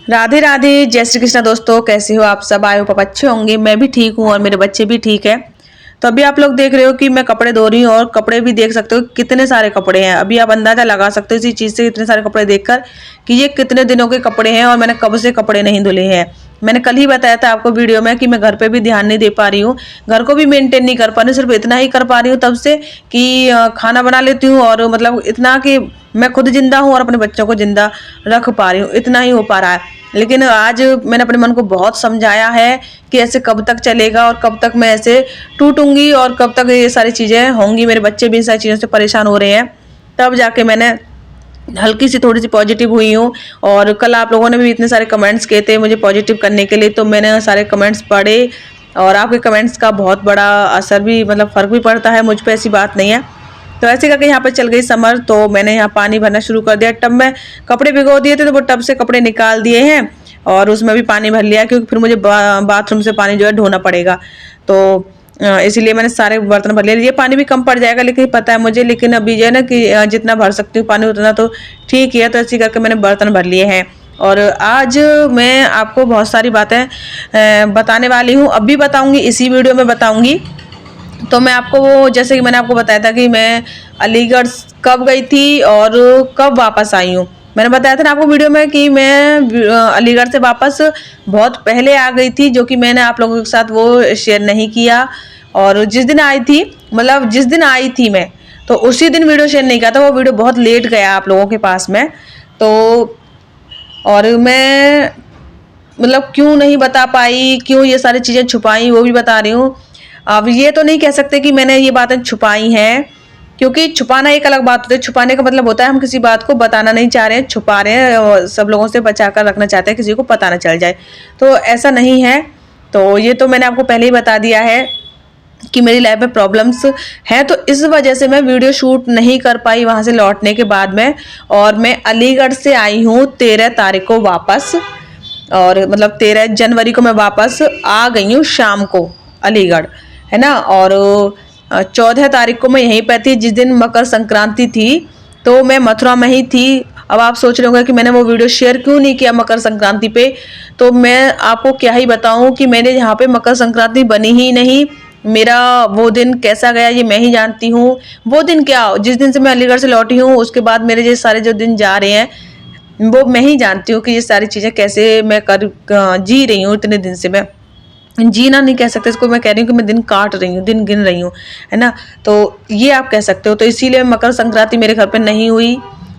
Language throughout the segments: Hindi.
राधे राधे, जय श्री कृष्णा। दोस्तों कैसे हो आप सब? आए हो पापा अच्छे होंगे। मैं भी ठीक हूँ और मेरे बच्चे भी ठीक है। तो अभी आप लोग देख रहे हो कि मैं कपड़े धो रही हूँ और कपड़े भी देख सकते हो कितने सारे कपड़े हैं। अभी आप अंदाजा लगा सकते हो इसी चीज से, इतने सारे कपड़े देखकर, कि ये कितने दिनों के कपड़े हैं और मैंने कब से कपड़े नहीं धुले हैं। मैंने कल ही बताया था आपको वीडियो में कि मैं घर पे भी ध्यान नहीं दे पा रही हूँ, घर को भी मेंटेन नहीं कर पा रही हूँ। सिर्फ इतना ही कर पा रही हूँ तब से कि खाना बना लेती हूँ, और मतलब इतना कि मैं खुद जिंदा हूँ और अपने बच्चों को जिंदा रख पा रही हूँ, इतना ही हो पा रहा है। लेकिन आज मैंने अपने मन को बहुत समझाया है कि ऐसे कब तक चलेगा और कब तक मैं ऐसे टूटूंगी और कब तक ये सारी चीज़ें होंगी। मेरे बच्चे भी इन सारी चीज़ों से परेशान हो रहे हैं। तब जाके मैंने हल्की सी थोड़ी सी पॉजिटिव हुई हूँ। और कल आप लोगों ने भी इतने सारे कमेंट्स किए थे मुझे पॉजिटिव करने के लिए, तो मैंने सारे कमेंट्स पढ़े और आपके कमेंट्स का बहुत बड़ा असर भी, मतलब फ़र्क भी पड़ता है मुझ पर, ऐसी बात नहीं है। तो ऐसे करके यहाँ पे चल गई समर, तो मैंने यहाँ पानी भरना शुरू कर दिया। टब में कपड़े भिगो दिए थे तो वो टब से कपड़े निकाल दिए हैं और उसमें भी पानी भर लिया, क्योंकि फिर मुझे बाथरूम से पानी जो है ढोना पड़ेगा। तो इसीलिए मैंने सारे बर्तन भर लिए। ये पानी भी कम पड़ जाएगा लेकिन पता है मुझे, लेकिन अभी जो है ना कि जितना भर सकती हूँ पानी उतना तो ठीक ही है। तो ऐसे करके मैंने बर्तन भर लिए हैं। और आज मैं आपको बहुत सारी बातें बताने वाली हूँ, अभी बताऊँगी, इसी वीडियो में बताऊँगी। तो मैं आपको वो, जैसे कि मैंने आपको बताया था कि मैं अलीगढ़ कब गई थी और कब वापस आई हूँ। मैंने बताया था ना आपको वीडियो में कि मैं अलीगढ़ से वापस बहुत पहले आ गई थी, जो कि मैंने आप लोगों के साथ वो शेयर नहीं किया। और जिस दिन आई थी, मतलब जिस दिन आई थी मैं, तो उसी दिन वीडियो शेयर नहीं किया था। वो वीडियो बहुत लेट गया आप लोगों के पास में। तो और मैं मतलब क्यों नहीं बता पाई, क्यों ये सारी चीज़ें छुपाई, वो भी बता रही हूँ। अब ये तो नहीं कह सकते कि मैंने ये बातें छुपाई हैं, क्योंकि छुपाना एक अलग बात होती है। छुपाने का मतलब होता है हम किसी बात को बताना नहीं चाह रहे हैं, छुपा रहे हैं और सब लोगों से बचा कर रखना चाहते हैं, किसी को पता ना चल जाए। तो ऐसा नहीं है। तो ये तो मैंने आपको पहले ही बता दिया है कि मेरी लाइफ में प्रॉब्लम्स हैं, तो इस वजह से मैं वीडियो शूट नहीं कर पाई वहाँ से लौटने के बाद में। और मैं अलीगढ़ से आई हूँ 13 तारीख को वापस, और मतलब 13 जनवरी को मैं वापस आ गई हूँ शाम को अलीगढ़, है ना। और 14 तारीख को मैं यहीं पर थी, जिस दिन मकर संक्रांति थी। तो मैं मथुरा में ही थी। अब आप सोच रहे होंगे कि मैंने वो वीडियो शेयर क्यों नहीं किया मकर संक्रांति पे। तो मैं आपको क्या ही बताऊं कि मेरे यहाँ पे मकर संक्रांति बनी ही नहीं। मेरा वो दिन कैसा गया ये मैं ही जानती हूँ। वो दिन क्या, जिस दिन से मैं अलीगढ़ से लौटी हूँ उसके बाद मेरे ये सारे जो दिन जा रहे हैं वो मैं ही जानती हूँ कि ये सारी चीज़ें कैसे मैं जी रही हूँ। इतने दिन से मैं जीना नहीं कह सकते इसको, मैं कह रही हूँ कि मैं दिन काट रही हूँ, दिन गिन रही हूँ, है ना। तो ये आप कह सकते हो। तो इसीलिए मकर संक्रांति मेरे घर पे नहीं हुई,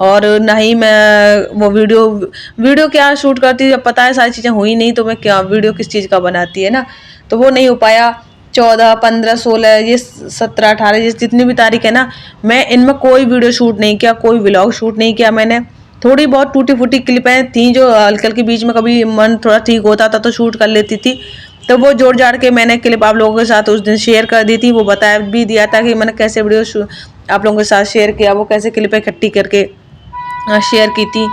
और ना ही मैं वो वीडियो क्या शूट करती, जब पता है सारी चीज़ें हुई नहीं तो मैं क्या वीडियो किस चीज़ का बनाती, है ना। तो वो नहीं हो पाया। 14, 15, 16, ये 17, 18, ये जितनी भी तारीख है ना, मैं इनमें कोई वीडियो शूट नहीं किया, कोई व्लॉग शूट नहीं किया मैंने। थोड़ी बहुत टूटी फूटी क्लिपें थी जो हल्के हल्के बीच में कभी मन थोड़ा ठीक होता था तो शूट कर लेती थी। तो वो जोड़ जाड़ के मैंने क्लिप आप लोगों के साथ उस दिन शेयर कर दी थी। वो बताया भी दिया था कि मैंने कैसे वीडियो आप लोगों के साथ शेयर किया, वो कैसे क्लिपें इकट्ठी करके शेयर की थी,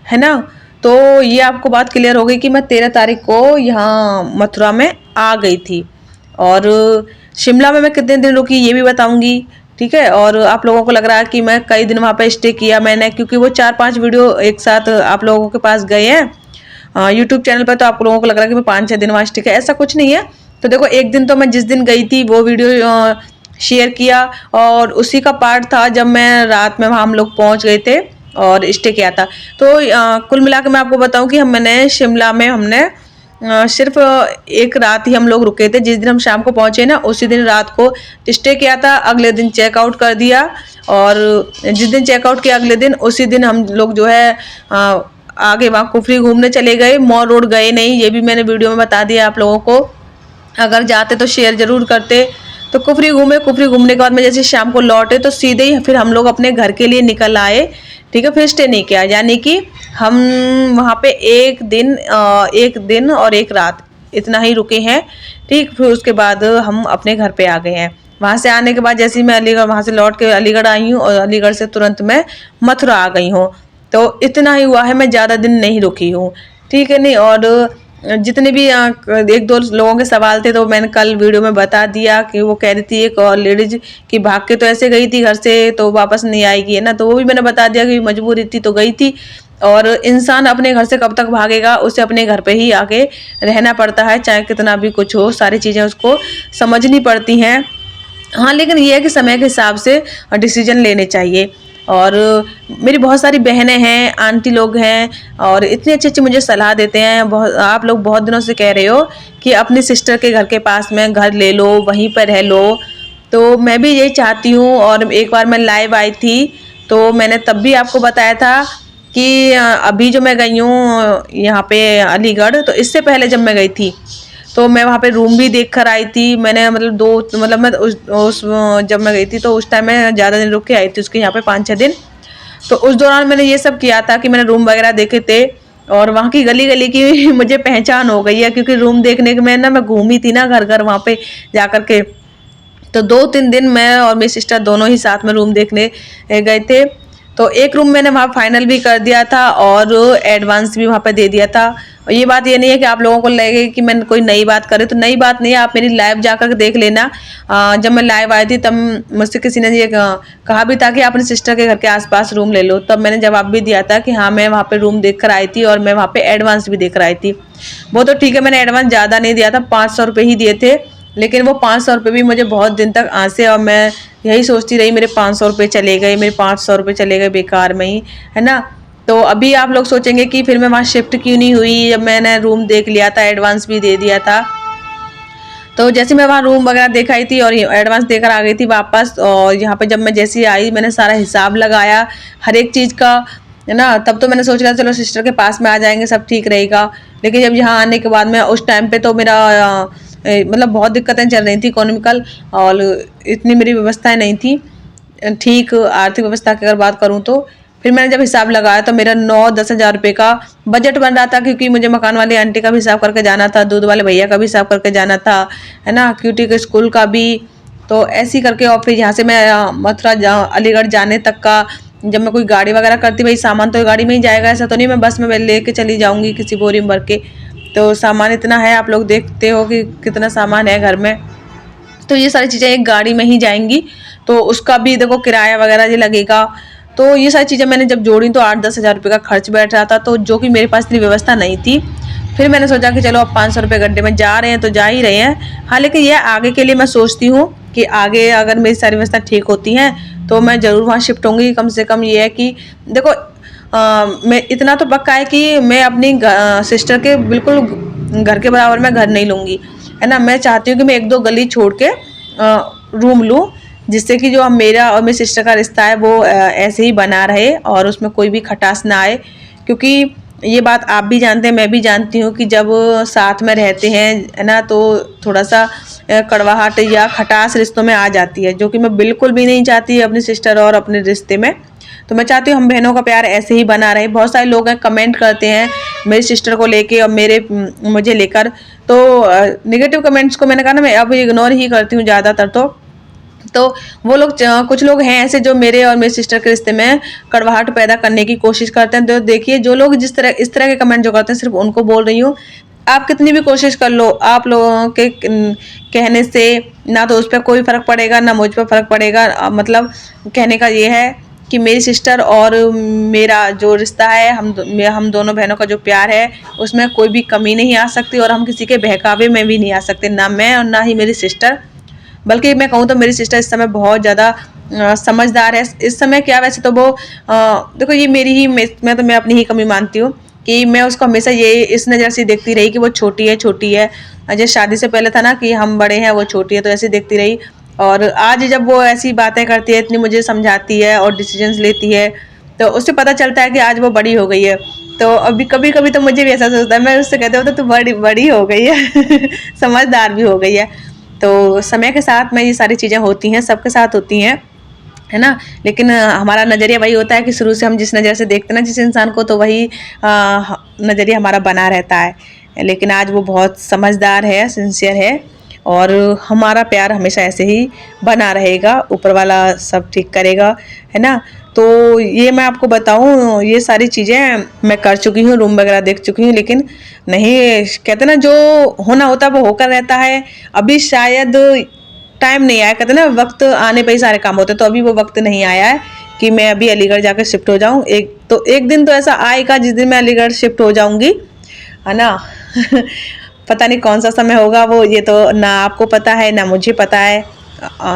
है ना। तो ये आपको बात क्लियर हो गई कि मैं 13 तारीख को यहाँ मथुरा में आ गई थी। और शिमला में मैं कितने दिन रुकी ये भी बताऊंगी, ठीक है। और आप लोगों को लग रहा है कि मैं कई दिन वहाँ पे स्टे किया मैंने, क्योंकि वो 4-5 वीडियो एक साथ आप लोगों के पास गए हैं यूट्यूब चैनल पर। तो आप लोगों को लग रहा है कि मैं 5-6 दिन वहाँ स्टे किया, ऐसा कुछ नहीं है। तो देखो, एक दिन तो मैं जिस दिन गई थी वो वीडियो शेयर किया, और उसी का पार्ट था जब मैं रात में वहाँ हम लोग पहुँच गए थे और स्टे किया था। तो कुल मिला के मैं आपको बताऊं कि मैंने शिमला में हमने सिर्फ एक रात ही हम लोग रुके थे। जिस दिन हम शाम को पहुंचे ना उसी दिन रात को स्टे किया था, अगले दिन चेकआउट कर दिया। और जिस दिन चेकआउट किया अगले दिन उसी दिन हम लोग जो है आगे वहाँ कुफरी घूमने चले गए। मॉल रोड गए नहीं, ये भी मैंने वीडियो में बता दिया आप लोगों को। अगर जाते तो शेयर जरूर करते। तो कुफरी घूमे, कुफरी घूमने के बाद में जैसे शाम को लौटे तो सीधे ही फिर हम लोग अपने घर के लिए निकल आए, ठीक है। फिर स्टे नहीं किया, यानी कि हम वहाँ पे एक दिन और एक रात इतना ही रुके हैं, ठीक। फिर उसके बाद हम अपने घर पे आ गए हैं। वहाँ से आने के बाद जैसे ही मैं अलीगढ़ वहाँ से लौट के अलीगढ़ आई हूँ, और अलीगढ़ से तुरंत मैं मथुरा आ गई हूँ। तो इतना ही हुआ है, मैं ज़्यादा दिन नहीं रुकी हूँ, ठीक है। नहीं, और जितने भी एक दो लोगों के सवाल थे तो मैंने कल वीडियो में बता दिया कि वो कह रही थी एक और लेडीज की भाग के तो ऐसे गई थी घर से तो वापस नहीं आएगी, है ना। तो वो भी मैंने बता दिया कि मजबूरी थी तो गई थी। और इंसान अपने घर से कब तक भागेगा, उसे अपने घर पे ही आके रहना पड़ता है, चाहे कितना भी कुछ हो, सारी चीज़ें उसको समझनी पड़ती हैं। हाँ, लेकिन ये है कि समय के हिसाब से डिसीजन लेने चाहिए। और मेरी बहुत सारी बहनें हैं, आंटी लोग हैं और इतनी अच्छी-अच्छी मुझे सलाह देते हैं। बहुत आप लोग बहुत दिनों से कह रहे हो कि अपनी सिस्टर के घर के पास में घर ले लो, वहीं पर रह लो। तो मैं भी यही चाहती हूँ और एक बार मैं लाइव आई थी, तो मैंने तब भी आपको बताया था कि अभी जो मैं गई हूँ यहाँ पे अलीगढ़, तो इससे पहले जब मैं गई थी तो मैं वहाँ पे रूम भी देख कर आई थी। मैंने मतलब मैं उस जब मैं गई थी तो उस टाइम मैं ज़्यादा दिन रुक के आई थी उसके यहाँ पे 5-6 दिन। तो उस दौरान मैंने ये सब किया था कि मैंने रूम वगैरह देखे थे और वहाँ की गली गली की मुझे पहचान हो गई है, क्योंकि रूम देखने के मैं घूमी थी ना घर घर वहाँ पे जा कर के। तो 2-3 दिन मैं और मेरी सिस्टर दोनों ही साथ में रूम देखने गए थे। तो एक रूम मैंने वहाँ फाइनल भी कर दिया था और एडवांस भी वहाँ पे दे दिया था। और ये बात ये नहीं है कि आप लोगों को लगे कि मैं कोई नई बात कर रही, तो नई बात नहीं है, आप मेरी लाइव जाकर के देख लेना। जब मैं लाइव आई थी तब मुझसे किसी ने ये कहा भी था कि आप अपनी सिस्टर के घर के आसपास रूम ले लो, तब मैंने जवाब भी दिया था कि हाँ, मैं वहाँ पे रूम देख कर आई थी और मैं वहाँ पे एडवांस भी देकर आई थी। वो तो ठीक है, मैंने एडवांस ज़्यादा नहीं दिया था, 500 रुपये ही दिए थे, लेकिन वो 500 रुपये भी मुझे बहुत दिन तक आसे और मैं यही सोचती रही मेरे 500 रुपये चले गए, मेरे 500 रुपये चले गए बेकार में ही, है ना। तो अभी आप लोग सोचेंगे कि फिर मैं वहाँ शिफ्ट क्यों नहीं हुई, जब मैंने रूम देख लिया था, एडवांस भी दे दिया था। तो जैसे मैं वहाँ रूम वगैरह देख आई थी और एडवांस देकर आ गई थी वापस, और यहाँ पे जब मैं जैसे आई मैंने सारा हिसाब लगाया हर एक चीज़ का, है ना। तब तो मैंने सोच लिया चलो सिस्टर के पास में आ जाएंगे, सब ठीक रहेगा। लेकिन जब यहाँ आने के बाद में उस टाइम पे तो मेरा मतलब बहुत दिक्कतें चल रही थी इकोनॉमिकल, और इतनी मेरी व्यवस्थाएं नहीं थी ठीक, आर्थिक व्यवस्था की अगर बात करूँ तो। फिर मैंने जब हिसाब लगाया तो मेरा 9-10 हज़ार रुपये का बजट बन रहा था, क्योंकि मुझे मकान वाली आंटी का भी हिसाब करके जाना था, दूध वाले भैया का भी हिसाब करके जाना था, है ना, क्यूटी के स्कूल का भी। तो ऐसे ही करके और फिर यहाँ से मैं मथुरा अलीगढ़ जाने तक का, जब मैं कोई गाड़ी वगैरह करती, भाई सामान तो गाड़ी में ही जाएगा, ऐसा तो नहीं मैं बस में लेके चली जाऊँगी किसी बोरी में भर के। तो सामान इतना है, आप लोग देखते हो कि कितना सामान है घर में। तो ये सारी चीज़ें एक गाड़ी में ही जाएंगी, तो उसका भी देखो किराया वगैरह ये लगेगा। तो ये सारी चीज़ें मैंने जब जोड़ी तो 8-10 हज़ार रुपये का खर्च बैठ रहा था, तो जो कि मेरे पास इतनी व्यवस्था नहीं थी। फिर मैंने सोचा कि चलो अब 500 रुपये घंटे में जा रहे हैं तो जा ही रहे हैं। हाँ, लेकिन ये आगे के लिए मैं सोचती हूँ कि आगे अगर मेरी सारी व्यवस्था ठीक होती हैं तो मैं ज़रूर वहाँ शिफ्ट होंगी। कम से कम ये है कि देखो मैं इतना तो पक्का है कि मैं अपनी सिस्टर के बिल्कुल घर के बराबर में घर नहीं लूँगी, है ना। मैं चाहती हूँ कि मैं 1-2 गली छोड़ के रूम लूँ, जिससे कि जो मेरा और मेरी सिस्टर का रिश्ता है वो ऐसे ही बना रहे और उसमें कोई भी खटास ना आए। क्योंकि ये बात आप भी जानते हैं, मैं भी जानती हूँ कि जब साथ में रहते हैं, है ना, तो थोड़ा सा कड़वाहट या खटास रिश्तों में आ जाती है, जो कि मैं बिल्कुल भी नहीं चाहती अपनी सिस्टर और अपने रिश्ते में। तो मैं चाहती हूँ हम बहनों का प्यार ऐसे ही बना रहे। बहुत सारे लोग हैं कमेंट करते हैं मेरी सिस्टर को लेके और मुझे लेकर, तो नेगेटिव कमेंट्स को मैंने कहा ना मैं अब इग्नोर ही करती हूँ ज़्यादातर। तो वो लोग कुछ लोग हैं ऐसे जो मेरे और मेरी सिस्टर के रिश्ते में कड़वाहट पैदा करने की कोशिश करते हैं। तो देखिए, जो लोग इस तरह के कमेंट जो करते हैं, सिर्फ उनको बोल रही हूँ, आप कितनी भी कोशिश कर लो, आप लोगों के कहने से ना तो उस पर कोई फ़र्क पड़ेगा ना मुझ पर फ़र्क पड़ेगा। मतलब कहने का ये है कि मेरी सिस्टर और मेरा जो रिश्ता है, हम दोनों बहनों का जो प्यार है, उसमें कोई भी कमी नहीं आ सकती और हम किसी के बहकावे में भी नहीं आ सकते, ना मैं और ना ही मेरी सिस्टर। बल्कि मैं कहूँ तो मेरी सिस्टर इस समय बहुत ज़्यादा समझदार है। इस समय क्या, वैसे तो वो देखो ये मेरी ही मैं अपनी ही कमी मानती हूँ कि मैं उसको हमेशा ये इस नज़र से देखती रही कि वो छोटी है छोटी है। जैसे शादी से पहले था ना कि हम बड़े हैं वो छोटी है, तो ऐसे देखती रही। और आज जब वो ऐसी बातें करती है, इतनी मुझे समझाती है और डिसीजंस लेती है, तो उससे पता चलता है कि आज वो बड़ी हो गई है। तो अभी कभी कभी तो मुझे भी ऐसा सोचता है, मैं उससे कहती हूँ तो तू बड़ी हो गई है समझदार भी हो गई है। तो समय के साथ में ये सारी चीज़ें होती हैं, सबके साथ होती हैं, है ना। लेकिन हमारा नज़रिया वही होता है कि शुरू से हम जिस नज़र से देखते हैं ना जिस इंसान को, तो वही नज़रिया हमारा बना रहता है। लेकिन आज वो बहुत समझदार है, सिंसियर है, और हमारा प्यार हमेशा ऐसे ही बना रहेगा। ऊपर वाला सब ठीक करेगा, है ना। तो ये मैं आपको बताऊं, ये सारी चीज़ें मैं कर चुकी हूँ, रूम वगैरह देख चुकी हूँ, लेकिन नहीं, कहते ना जो होना होता है वो होकर रहता है। अभी शायद टाइम नहीं आया, कहते ना वक्त आने पे ही सारे काम होते, तो अभी वो वक्त नहीं आया है कि मैं अभी अलीगढ़ जाकर शिफ्ट हो जाऊँ। एक दिन तो ऐसा आएगा जिस दिन मैं अलीगढ़ शिफ्ट हो जाऊँगी, है ना। पता नहीं कौन सा समय होगा वो, ये तो ना आपको पता है ना मुझे पता है।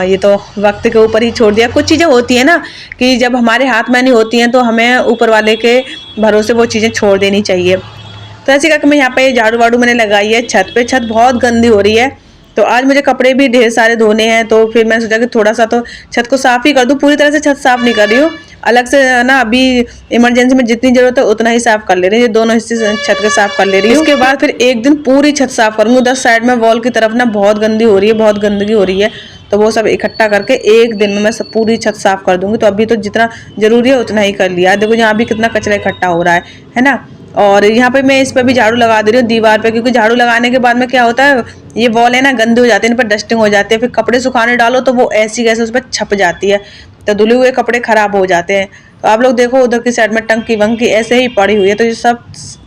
ये तो वक्त के ऊपर ही छोड़ दिया। कुछ चीज़ें होती है ना कि जब हमारे हाथ में नहीं होती हैं तो हमें ऊपर वाले के भरोसे वो चीज़ें छोड़ देनी चाहिए। तो ऐसे करके मैं यहाँ पे झाड़ू वाड़ू मैंने लगाई है छत पे। छत बहुत गंदी हो रही है, तो आज मुझे कपड़े भी ढेर सारे धोने हैं, तो फिर मैंने सोचा कि थोड़ा सा तो छत को साफ ही कर दूं। पूरी तरह से छत साफ नहीं कर रही हूँ, अलग से ना अभी इमरजेंसी में जितनी जरूरत है उतना ही साफ कर ले रही हूँ। ये दोनों हिस्से छत के साफ कर ले रही हूँ। इसके बाद फिर एक दिन पूरी छत साफ करूंगी। उधर साइड में वॉल की तरफ ना बहुत गंदी हो रही है, बहुत गंदगी हो रही है, तो वो सब इकट्ठा करके एक दिन में मैं सब पूरी छत साफ कर दूंगी। तो अभी तो जितना जरूरी है उतना ही कर लिया। देखो यहाँ भी कितना कचरा इकट्ठा हो रहा है ना। और यहाँ पे मैं इस पर भी झाड़ू लगा दे रही हूँ दीवार पे, क्योंकि झाड़ू लगाने के बाद में क्या होता है, ये वॉल है ना गंदे हो जाते हैं, इन पर डस्टिंग हो जाती है। फिर कपड़े सुखाने डालो तो वो ऐसी कैसे उस पर छप जाती है, तो धुले हुए कपड़े खराब हो जाते हैं। तो आप लोग देखो उधर की साइड में टंकी वंकी ऐसे ही पड़ी हुई है, तो ये सब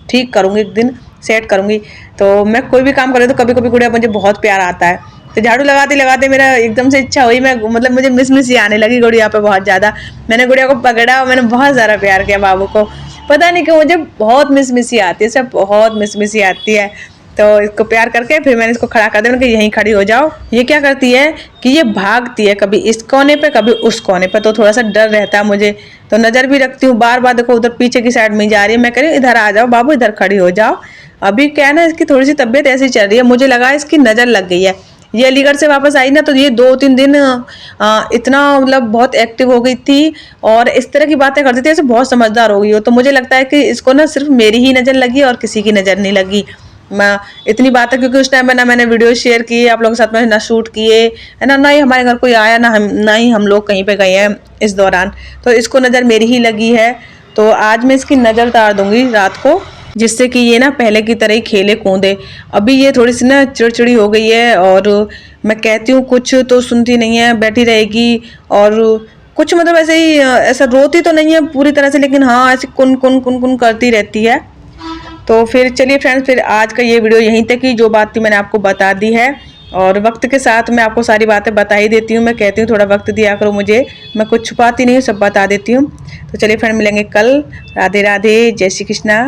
ठीक करूंगी, एक दिन सेट करूंगी। तो मैं कोई भी काम करे तो कभी कभी गुड़िया मुझे बहुत प्यार आता है। तो झाड़ू लगाते लगाते मेरा एकदम से इच्छा हुई, मैं मतलब मुझे मिस ही आने लगी गुड़िया पे बहुत ज़्यादा। मैंने गुड़िया को पकड़ा और मैंने बहुत ज़्यादा प्यार किया बाबू को। पता नहीं क्यों मुझे बहुत मिस ही आती है, सब बहुत मिस ही आती है। तो इसको प्यार करके फिर मैंने इसको खड़ा कर दिया कि यहीं खड़ी हो जाओ। ये क्या करती है कि ये भागती है, कभी इस कोने पे कभी उस कोने पे, तो थोड़ा सा डर रहता है मुझे। तो नज़र भी रखती हूँ, बार बार देखो उधर पीछे की साइड में जा रही है। मैं कह रही हूँ इधर आ जाओ बाबू, इधर खड़ी हो जाओ। अभी क्या है ना, इसकी थोड़ी सी तबीयत ऐसी चल रही है, मुझे लगा इसकी नज़र लग गई है। ये अलीगढ़ से वापस आई ना, तो ये 2-3 दिन इतना मतलब बहुत एक्टिव हो गई थी और इस तरह की बातें करती थी, ऐसे बहुत समझदार हो गई हो। तो मुझे लगता है कि इसको ना सिर्फ मेरी ही नज़र लगी और किसी की नज़र नहीं लगी। मैं इतनी बात है क्योंकि उस टाइम में ना मैंने वीडियो शेयर किए आप लोगों के साथ में, ना शूट किए, है ना ही हमारे घर कोई आया, ना ही हम लोग कहीं पे गए हैं इस दौरान। तो इसको नज़र मेरी ही लगी है। तो आज मैं इसकी नज़र उतार दूंगी रात को, जिससे कि ये ना पहले की तरह ही खेले कूदे। अभी ये थोड़ी सी ना चिड़चिड़ी हो गई है और मैं कहती हूँ कुछ तो सुनती नहीं है, बैठी रहेगी और कुछ मतलब ऐसे ही ऐसा रोती तो नहीं है पूरी तरह से, लेकिन हाँ ऐसे कुन कुन कुन कुन करती रहती है। तो फिर चलिए फ्रेंड्स, फिर आज का ये वीडियो यहीं तक ही। जो बात थी मैंने आपको बता दी है और वक्त के साथ मैं आपको सारी बातें बता ही देती हूँ। मैं कहती हूँ थोड़ा वक्त दिया करो मुझे, मैं कुछ छुपाती नहीं हूँ, सब बता देती हूँ। तो चलिए फ्रेंड, मिलेंगे कल। राधे राधे, जय श्री कृष्णा।